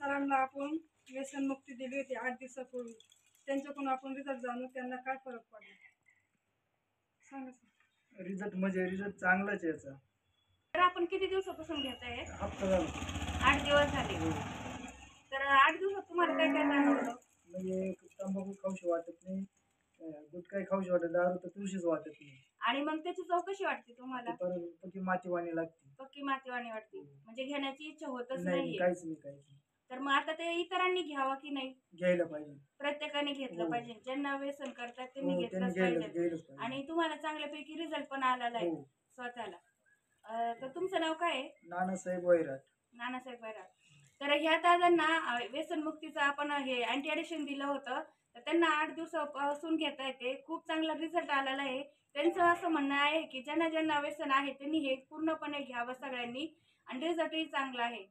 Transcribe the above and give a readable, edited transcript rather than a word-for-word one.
सरांना आपण व्यसनमुक्ती दिली होती 8 दिवसापूर्वी. त्यांच्याकडून आपण रिझल्ट जाणून त्यांना काय फरक पडला सांगा सर. रिझल्ट चांगलाच आहे याचा. तर आपण किती दिवसापासून घेताय? हप्ता झाला. 8 दिवस झाले. तर 8 दिवसात तुम्हाला काय काय जाणवलं? म्हणजे तंबाखू खाऊशी वाटत नाही, गुटखाही खाऊशी वाटत, दारू तर तुळशीच वाटत नाही. आणि मग त्याची चव कशी वाटते तुम्हाला? पक्की मातीवाणी लागते. पक्की मातीवाणी वाटते. म्हणजे घेण्याची इच्छा होतच नाही, नाहीये. काहीच नाही. तर मग आता ते इतरांनी घ्यावं की नाही? घ्यायला पाहिजे. प्रत्येकाने घेतलं पाहिजे. ज्यांना व्यसन करतात त्यांनी हो, घेतलंच घ्यायलाच पाहिजे. पाहिजे. आणि तुम्हाला चांगल्यापैकी रिझल्ट पण आलेला आहे हो. स्वतःला. तर तुमचं नाव काय आहे? नानासाहेब वैराट. नानासाहेब वैराट. तर ह्या दादांना व्यसनमुक्तीचं आपण हे अँटी ॲडिक्शन दिलं होतं. तर त्यांना 8 दिवसापासून घेता येते. खूप चांगला रिझल्ट आलेला आहे. त्यांचं असं म्हणणं आहे की ज्यांना व्यसन आहे त्यांनी हे पूर्णपणे घ्यावं सगळ्यांनी आणि रिझल्टही चांगला आहे.